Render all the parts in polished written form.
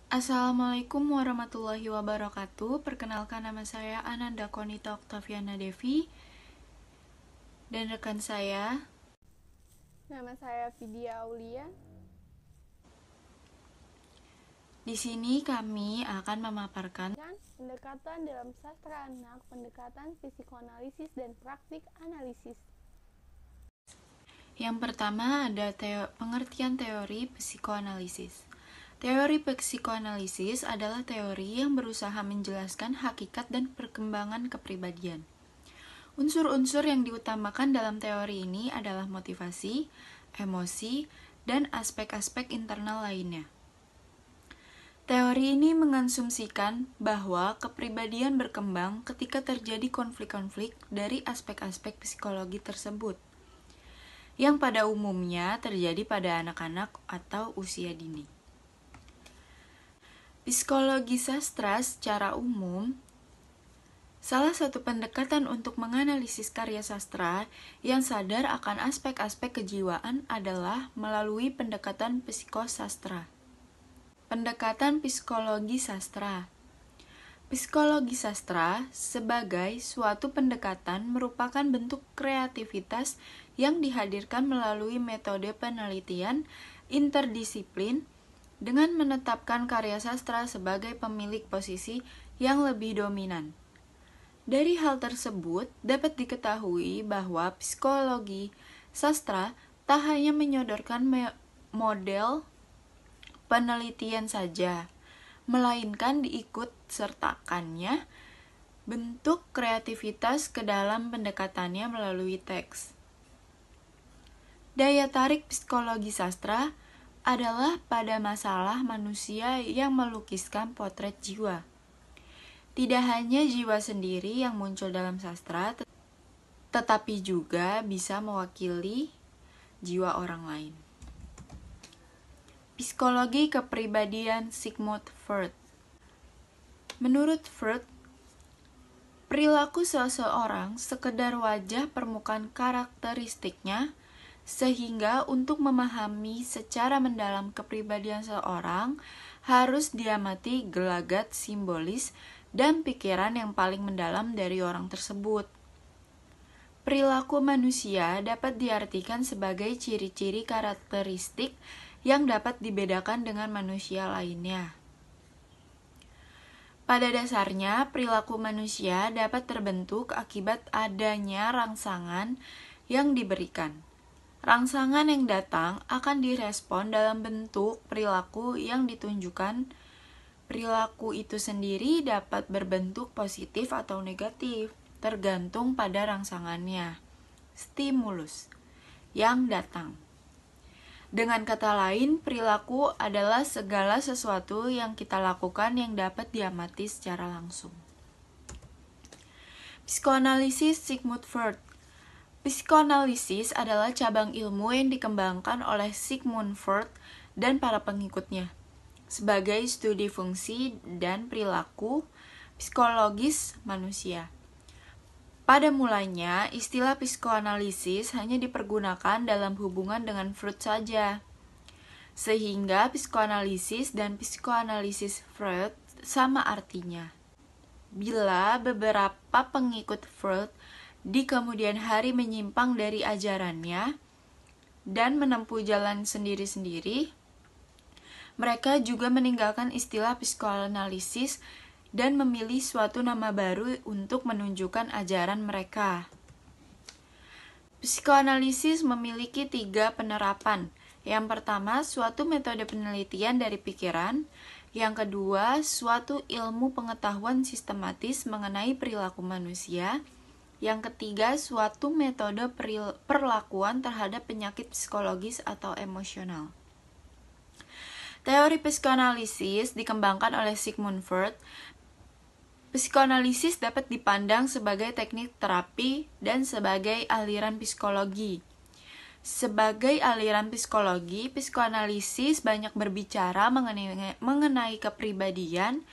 Assalamualaikum warahmatullahi wabarakatuh. Perkenalkan, nama saya Ananda Konita Oktaviana Devi dan rekan saya. Nama saya Vidya Aulia. Di sini kami akan memaparkan pendekatan dalam sastra anak, pendekatan psikoanalisis dan praktik analisis. Yang pertama ada pengertian teori psikoanalisis. Teori psikoanalisis adalah teori yang berusaha menjelaskan hakikat dan perkembangan kepribadian. Unsur-unsur yang diutamakan dalam teori ini adalah motivasi, emosi, dan aspek-aspek internal lainnya. Teori ini mengasumsikan bahwa kepribadian berkembang ketika terjadi konflik-konflik dari aspek-aspek psikologi tersebut, yang pada umumnya terjadi pada anak-anak atau usia dini. Psikologi sastra secara umum salah satu pendekatan untuk menganalisis karya sastra yang sadar akan aspek-aspek kejiwaan adalah melalui pendekatan psikosastra. Pendekatan psikologi sastra. Psikologi sastra sebagai suatu pendekatan merupakan bentuk kreativitas yang dihadirkan melalui metode penelitian interdisiplin dengan menetapkan karya sastra sebagai pemilik posisi yang lebih dominan. Dari hal tersebut, dapat diketahui bahwa psikologi sastra tak hanya menyodorkan model penelitian saja, melainkan diikut sertakannya bentuk kreativitas ke dalam pendekatannya melalui teks. Daya tarik psikologi sastra adalah pada masalah manusia yang melukiskan potret jiwa. Tidak hanya jiwa sendiri yang muncul dalam sastra, tetapi juga bisa mewakili jiwa orang lain. Psikologi kepribadian Sigmund Freud. Menurut Freud, perilaku seseorang sekedar wajah permukaan karakteristiknya, sehingga untuk memahami secara mendalam kepribadian seseorang harus diamati gelagat simbolis dan pikiran yang paling mendalam dari orang tersebut. Perilaku manusia dapat diartikan sebagai ciri-ciri karakteristik yang dapat dibedakan dengan manusia lainnya. Pada dasarnya, perilaku manusia dapat terbentuk akibat adanya rangsangan yang diberikan. Rangsangan yang datang akan direspon dalam bentuk perilaku yang ditunjukkan. Perilaku itu sendiri dapat berbentuk positif atau negatif, tergantung pada rangsangannya, stimulus yang datang. Dengan kata lain, perilaku adalah segala sesuatu yang kita lakukan yang dapat diamati secara langsung. Psikoanalisis Sigmund Freud. Psikoanalisis adalah cabang ilmu yang dikembangkan oleh Sigmund Freud dan para pengikutnya sebagai studi fungsi dan perilaku psikologis manusia. Pada mulanya, istilah psikoanalisis hanya dipergunakan dalam hubungan dengan Freud saja, sehingga psikoanalisis dan psikoanalisis Freud sama artinya. Bila beberapa pengikut Freud di kemudian hari menyimpang dari ajarannya dan menempuh jalan sendiri-sendiri, mereka juga meninggalkan istilah psikoanalisis dan memilih suatu nama baru untuk menunjukkan ajaran mereka. Psikoanalisis memiliki 3 penerapan. Yang pertama, suatu metode penelitian dari pikiran. Yang kedua, suatu ilmu pengetahuan sistematis mengenai perilaku manusia. Yang ketiga, suatu metode perlakuan terhadap penyakit psikologis atau emosional. Teori psikoanalisis dikembangkan oleh Sigmund Freud. Psikoanalisis dapat dipandang sebagai teknik terapi dan sebagai aliran psikologi. Sebagai aliran psikologi, psikoanalisis banyak berbicara mengenai kepribadian,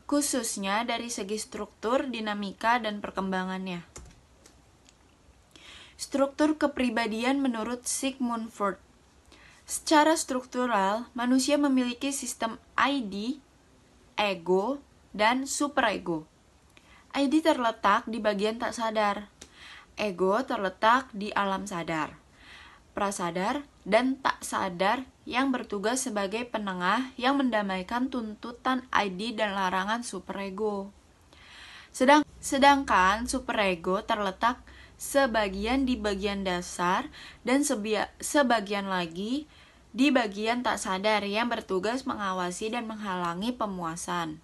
khususnya dari segi struktur, dinamika, dan perkembangannya. Struktur kepribadian menurut Sigmund Freud. Secara struktural, manusia memiliki sistem ID ego, dan superego. ID terletak di bagian tak sadar. Ego terletak di alam sadar, prasadar, dan tak sadar yang bertugas sebagai penengah yang mendamaikan tuntutan ID dan larangan superego. Sedangkan superego terletak sebagian di bagian dasar dan sebagian lagi di bagian tak sadar yang bertugas mengawasi dan menghalangi pemuasan.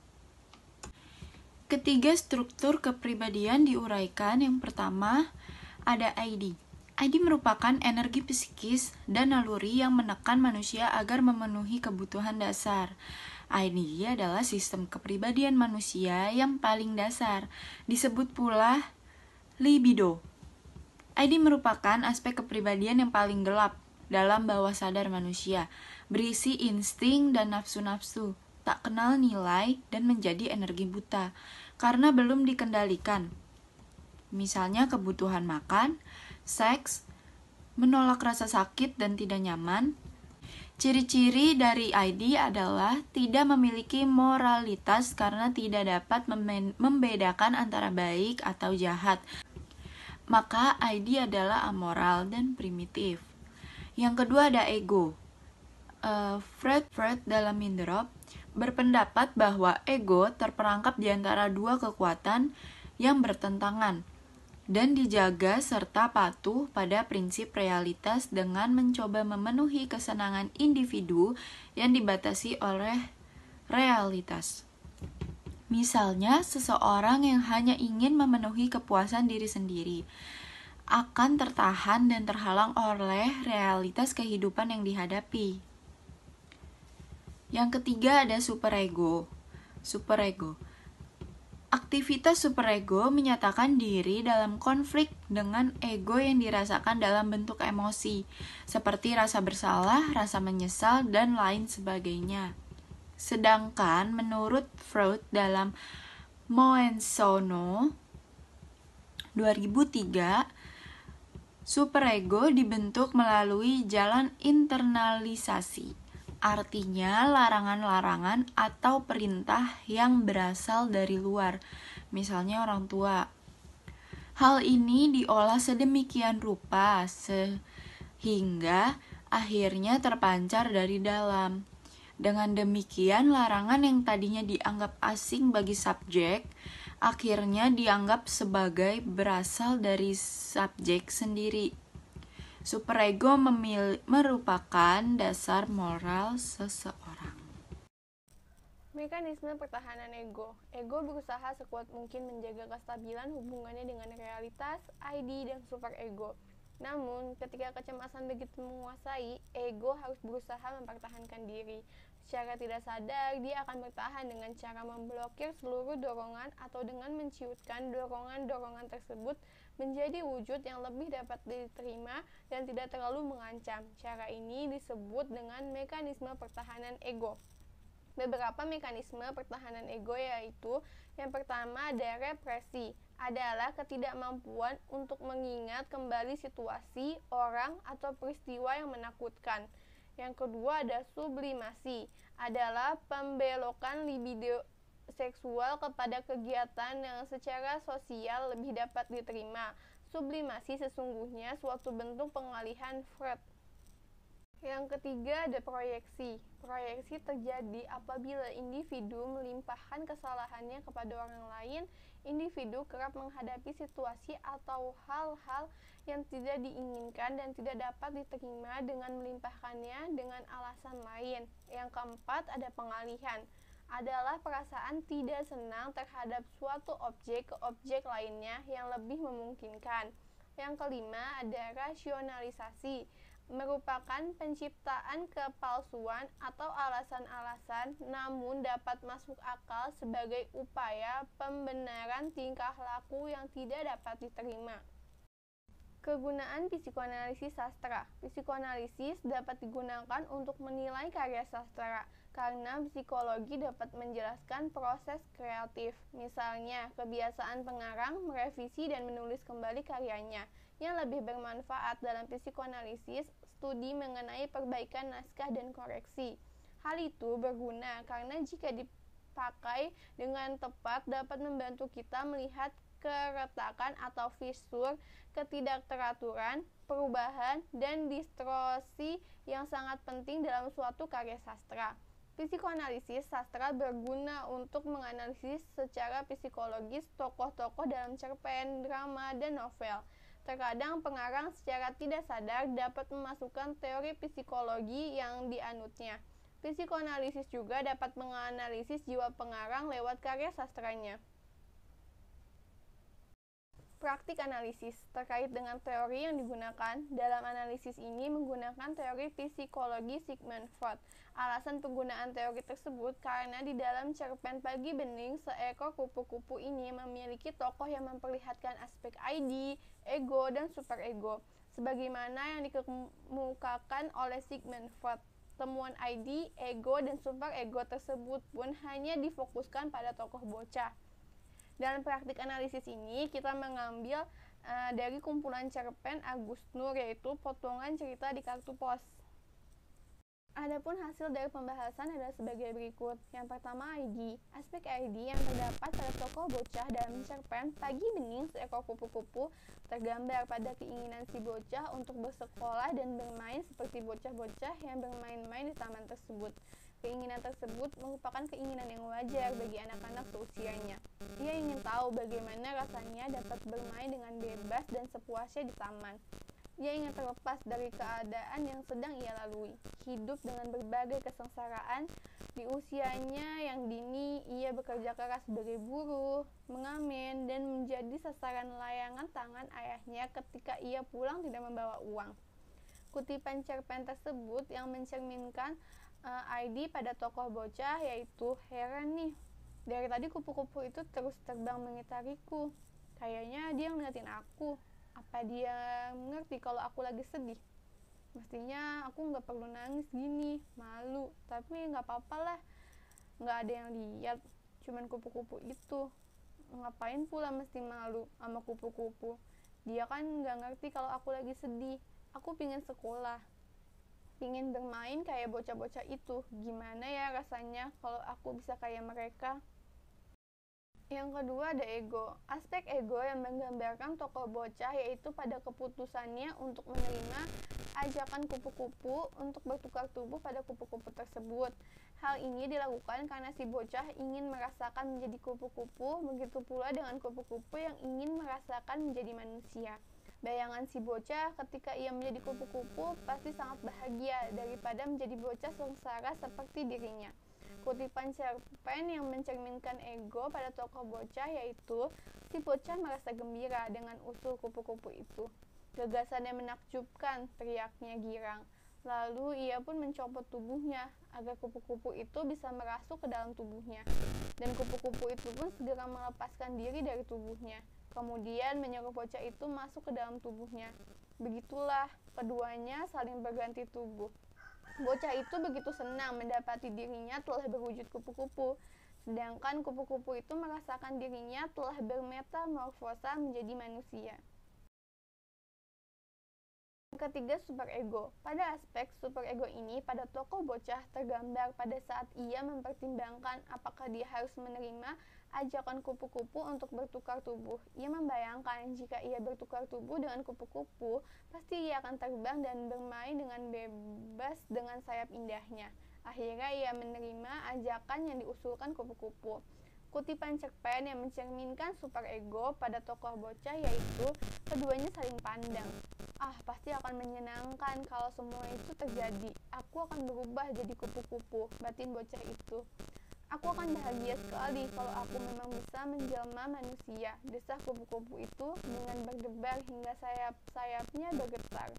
Ketiga struktur kepribadian diuraikan. Yang pertama, ada ID. ID merupakan energi psikis dan naluri yang menekan manusia agar memenuhi kebutuhan dasar. ID adalah sistem kepribadian manusia yang paling dasar, disebut pula libido. ID merupakan aspek kepribadian yang paling gelap dalam bawah sadar manusia, berisi insting dan nafsu-nafsu, tak kenal nilai dan menjadi energi buta karena belum dikendalikan. Misalnya kebutuhan makan, seks, menolak rasa sakit dan tidak nyaman. Ciri-ciri dari ID adalah tidak memiliki moralitas karena tidak dapat membedakan antara baik atau jahat. Maka ID adalah amoral dan primitif. Yang kedua ada ego. Freud dalam Mindrop berpendapat bahwa ego terperangkap di antara dua kekuatan yang bertentangan dan dijaga serta patuh pada prinsip realitas dengan mencoba memenuhi kesenangan individu yang dibatasi oleh realitas. Misalnya, seseorang yang hanya ingin memenuhi kepuasan diri sendiri akan tertahan dan terhalang oleh realitas kehidupan yang dihadapi. Yang ketiga ada superego. Aktivitas superego menyatakan diri dalam konflik dengan ego yang dirasakan dalam bentuk emosi, seperti rasa bersalah, rasa menyesal, dan lain sebagainya. Sedangkan menurut Freud dalam Moensono 2003, superego dibentuk melalui jalan internalisasi. Artinya larangan-larangan atau perintah yang berasal dari luar, misalnya orang tua. Hal ini diolah sedemikian rupa sehingga akhirnya terpancar dari dalam. Dengan demikian, larangan yang tadinya dianggap asing bagi subjek, akhirnya dianggap sebagai berasal dari subjek sendiri. Superego merupakan dasar moral seseorang. Mekanisme pertahanan ego. Ego berusaha sekuat mungkin menjaga kestabilan hubungannya dengan realitas, ID, dan superego. Namun, ketika kecemasan begitu menguasai, ego harus berusaha mempertahankan diri. Secara tidak sadar, dia akan bertahan dengan cara memblokir seluruh dorongan atau dengan menciutkan dorongan-dorongan tersebut menjadi wujud yang lebih dapat diterima dan tidak terlalu mengancam. Cara ini disebut dengan mekanisme pertahanan ego. Beberapa mekanisme pertahanan ego yaitu yang pertama ada represi, adalah ketidakmampuan untuk mengingat kembali situasi, orang, atau peristiwa yang menakutkan. Yang kedua ada sublimasi, adalah pembelokan libido seksual kepada kegiatan yang secara sosial lebih dapat diterima. Sublimasi sesungguhnya suatu bentuk pengalihan Freud. Yang ketiga ada proyeksi. Proyeksi terjadi apabila individu melimpahkan kesalahannya kepada orang lain. Individu kerap menghadapi situasi atau hal-hal yang tidak diinginkan dan tidak dapat diterima dengan melimpahkannya dengan alasan lain. Yang keempat ada pengalihan, adalah perasaan tidak senang terhadap suatu objek ke objek lainnya yang lebih memungkinkan. Yang kelima ada rasionalisasi, merupakan penciptaan kepalsuan atau alasan-alasan namun dapat masuk akal sebagai upaya pembenaran tingkah laku yang tidak dapat diterima. Kegunaan psikoanalisis sastra. Psikoanalisis dapat digunakan untuk menilai karya sastra karena psikologi dapat menjelaskan proses kreatif, misalnya kebiasaan pengarang merevisi dan menulis kembali karyanya. Yang lebih bermanfaat dalam psikoanalisis, studi mengenai perbaikan naskah dan koreksi. Hal itu berguna karena jika dipakai dengan tepat dapat membantu kita melihat keretakan atau fissur, ketidakteraturan, perubahan, dan distorsi yang sangat penting dalam suatu karya sastra. Psikoanalisis sastra berguna untuk menganalisis secara psikologis tokoh-tokoh dalam cerpen, drama, dan novel. Terkadang pengarang secara tidak sadar dapat memasukkan teori psikologi yang dianutnya. Psikoanalisis juga dapat menganalisis jiwa pengarang lewat karya sastranya. Praktik analisis terkait dengan teori yang digunakan. Dalam analisis ini menggunakan teori psikologi Sigmund Freud. Alasan penggunaan teori tersebut karena di dalam cerpen Pagi Bening, seekor kupu-kupu ini memiliki tokoh yang memperlihatkan aspek ID, ego, dan superego. Sebagaimana yang dikemukakan oleh Sigmund Freud, temuan ID, ego, dan superego tersebut pun hanya difokuskan pada tokoh bocah. Dalam praktik analisis ini, kita mengambil dari kumpulan cerpen Agus Nur, yaitu potongan cerita di kartu pos. Adapun hasil dari pembahasan adalah sebagai berikut. Yang pertama, ID. Aspek ID yang terdapat pada tokoh bocah dalam cerpen Pagi Bening, seekor kupu-kupu tergambar pada keinginan si bocah untuk bersekolah dan bermain seperti bocah-bocah yang bermain-main di taman tersebut. Keinginan tersebut merupakan keinginan yang wajar bagi anak-anak seusianya. Ia ingin tahu bagaimana rasanya dapat bermain dengan bebas dan sepuasnya di taman. Ia ingin terlepas dari keadaan yang sedang ia lalui. Hidup dengan berbagai kesengsaraan. Di usianya yang dini, ia bekerja keras sebagai buruh, mengamen, dan menjadi sasaran layangan tangan ayahnya ketika ia pulang tidak membawa uang. Kutipan cerpen tersebut yang mencerminkan ID pada tokoh bocah, yaitu heran nih, dari tadi kupu-kupu itu terus terbang mengitariku. Kayaknya dia ngeliatin aku. Apa dia mengerti kalau aku lagi sedih? Mestinya aku nggak perlu nangis gini, malu. Tapi nggak apa-apa lah, nggak ada yang lihat, cuman kupu-kupu itu. Ngapain pula mesti malu sama kupu-kupu? Dia kan nggak ngerti kalau aku lagi sedih. Aku pingin sekolah, pingin bermain kayak bocah-bocah itu. Gimana ya rasanya kalau aku bisa kayak mereka? Yang kedua ada ego. Aspek ego yang menggambarkan tokoh bocah yaitu pada keputusannya untuk menerima ajakan kupu-kupu untuk bertukar tubuh pada kupu-kupu tersebut. Hal ini dilakukan karena si bocah ingin merasakan menjadi kupu-kupu, begitu pula dengan kupu-kupu yang ingin merasakan menjadi manusia. Bayangan si bocah ketika ia menjadi kupu-kupu pasti sangat bahagia daripada menjadi bocah sengsara seperti dirinya. Kutipan cerpen yang mencerminkan ego pada tokoh bocah yaitu si bocah merasa gembira dengan usul kupu-kupu itu. Gagasannya menakjubkan, teriaknya girang. Lalu ia pun mencopot tubuhnya agar kupu-kupu itu bisa merasuk ke dalam tubuhnya. Dan kupu-kupu itu pun segera melepaskan diri dari tubuhnya. Kemudian menyuruh bocah itu masuk ke dalam tubuhnya. Begitulah keduanya saling berganti tubuh. Bocah itu begitu senang mendapati dirinya telah berwujud kupu-kupu, sedangkan kupu-kupu itu merasakan dirinya telah bermetamorfosa menjadi manusia. Yang ketiga, superego. Pada aspek superego ini, pada tokoh bocah tergambar pada saat ia mempertimbangkan apakah dia harus menerima ajakan kupu-kupu untuk bertukar tubuh. Ia membayangkan jika ia bertukar tubuh dengan kupu-kupu, pasti ia akan terbang dan bermain dengan bebas dengan sayap indahnya. Akhirnya ia menerima ajakan yang diusulkan kupu-kupu. Kutipan cerpen yang mencerminkan superego pada tokoh bocah yaitu keduanya saling pandang. Pasti akan menyenangkan kalau semua itu terjadi. Aku akan berubah jadi kupu-kupu, batin bocah itu. Aku akan bahagia sekali kalau aku memang bisa menjelma manusia, desah kupu-kupu itu dengan berdebar hingga sayap-sayapnya bergetar.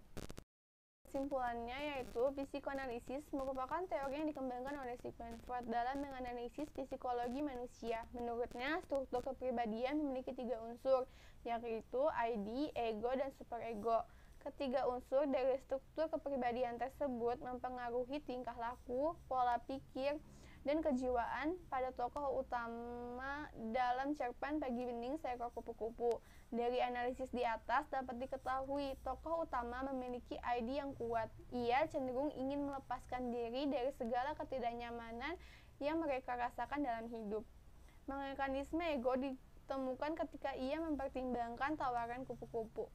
Kesimpulannya yaitu psikoanalisis merupakan teori yang dikembangkan oleh Sigmund Freud dalam menganalisis psikologi manusia. Menurutnya, struktur kepribadian memiliki 3 unsur, yaitu ID, ego, dan superego. Ketiga unsur dari struktur kepribadian tersebut mempengaruhi tingkah laku, pola pikir, dan kejiwaan pada tokoh utama dalam cerpen Pagi Bening Seekor Kupu-Kupu. Dari analisis di atas dapat diketahui tokoh utama memiliki ID yang kuat. Ia cenderung ingin melepaskan diri dari segala ketidaknyamanan yang mereka rasakan dalam hidup. Mekanisme ego ditemukan ketika ia mempertimbangkan tawaran kupu-kupu.